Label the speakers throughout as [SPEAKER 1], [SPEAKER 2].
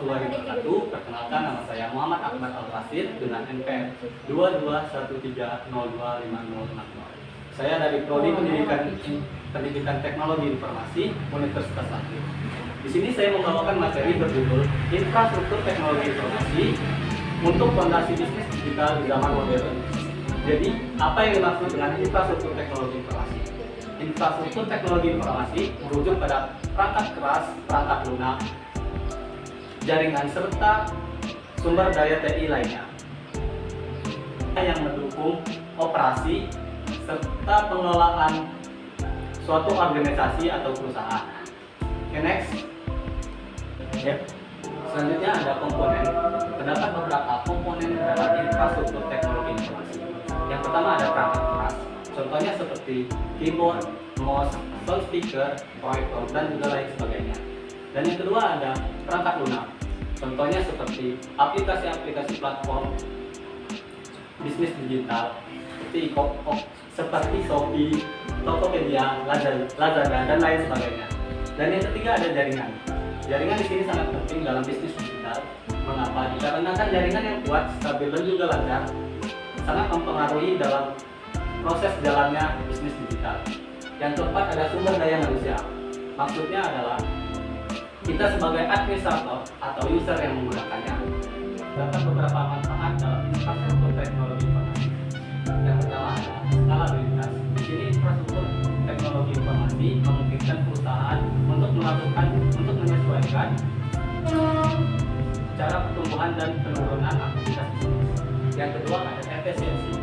[SPEAKER 1] 2021. Perkenalkan, nama saya Muhammad Ahmad Al-Rasid dengan NPM 2213025060. Saya dari Prodi Pendidikan Teknologi Informasi Universitas Langit. Di sini saya membawakan materi berjudul Infrastruktur Teknologi Informasi untuk Fondasi Bisnis Digital di Zaman Modern. Jadi, apa yang dimaksud dengan infrastruktur teknologi informasi? Infrastruktur teknologi informasi merujuk pada perangkat keras, perangkat lunak, jaringan, serta sumber daya TI lainnya yang mendukung operasi serta pengelolaan suatu organisasi atau perusahaan. Okay, next. Selanjutnya ada komponen. Terdapat beberapa komponen dalam infrastruktur teknologi informasi. Yang pertama ada perangkat keras. Contohnya seperti keyboard, mouse, loudspeaker, proyektor, dan juga lain sebagainya. Dan yang kedua ada perangkat lunak. Contohnya seperti aplikasi-aplikasi platform bisnis digital seperti Shopee, Tokopedia, Lazada, dan lain sebagainya. Dan yang ketiga ada jaringan. Jaringan di sini sangat penting dalam bisnis digital. Mengapa? Dikarenakan jaringan yang kuat, stabil, dan juga lancar sangat mempengaruhi dalam proses jalannya bisnis digital. Yang keempat ada sumber daya manusia. Maksudnya adalah kita sebagai administrator atau user yang menggunakannya. Terdapat beberapa manfaat dalam infrastruktur teknologi informasi. Yang pertama ada skalabilitas. Di sini infrastruktur teknologi informasi memungkinkan perusahaan untuk menyesuaikan cara pertumbuhan dan penurunan aktivitas bisnis. Yang kedua ada efisiensi.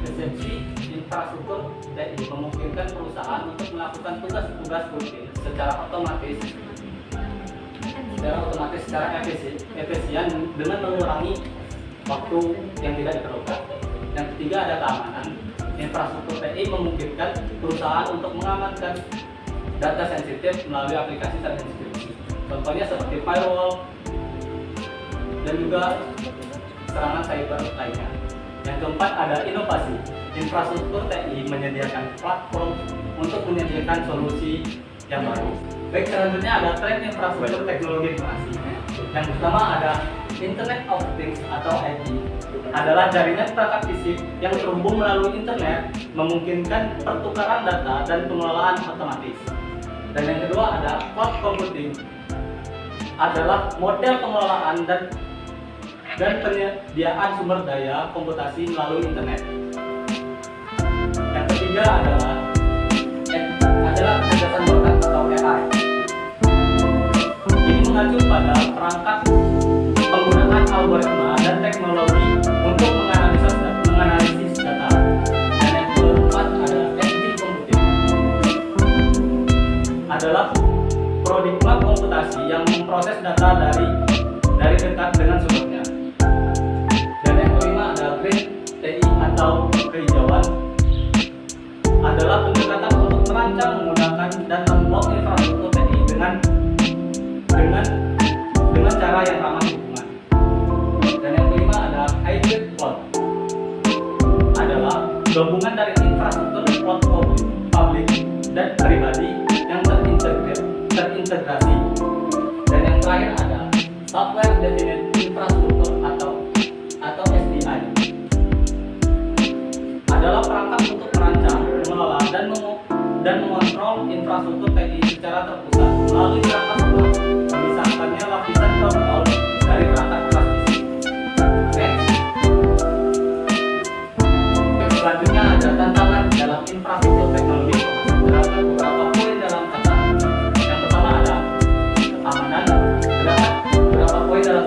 [SPEAKER 1] Efisiensi infrastruktur TI memungkinkan perusahaan untuk melakukan tugas-tugas rutin secara otomatis, secara efisien dengan mengurangi waktu yang tidak diperlukan. Yang ketiga ada keamanan. Infrastruktur TI memungkinkan perusahaan untuk mengamankan data sensitif melalui aplikasi terenkripsi. Contohnya seperti firewall dan juga serangan cyber lainnya. Yang keempat ada inovasi. Infrastruktur TI menyediakan platform untuk menyediakan solusi yang baru. Baik, selanjutnya ada tren infrastruktur teknologi informasi. Yang pertama ada Internet of Things atau IoT. Adalah jaringan perangkat fisik yang terhubung melalui internet, memungkinkan pertukaran data dan pengelolaan otomatis. Dan yang kedua ada cloud computing. Adalah model pengelolaan dan penyediaan sumber daya komputasi melalui internet. Yang ketiga adalah kecerdasan buatan atau AI. Ini mengacu pada perangkat penggunaan algoritma dan teknologi untuk menganalisis data. Dan yang keempat ada edge computing. Adalah paradigma komputasi yang memproses data dari dekat dengan sumbernya. Dan yang kelima ada green TI atau kehijauan. Adalah pendekatan untuk merancang, menggunakan, dan membuat infrastruktur TI dengan cara yang ramah lingkungan. Dan yang kelima ada hybrid cloud. Adalah gabungan dari infrastruktur cloud publik dan pribadi yang terintegrasi. Dan yang terakhir ada software defined infrastruktur atau SDI. Adalah perangkat untuk merancang, mengelola, dan mengontrol infrastruktur TI secara terpusat melalui perangkat lunak, memisahkannya lapisan kontrol dari perangkat keras fisik. Next. Selanjutnya ada tantangan dalam infrastruktur teknologi informasi. Terdapat beberapa poin dalam tantangan. Yang pertama ada keamanan. Terdapat beberapa poin dalam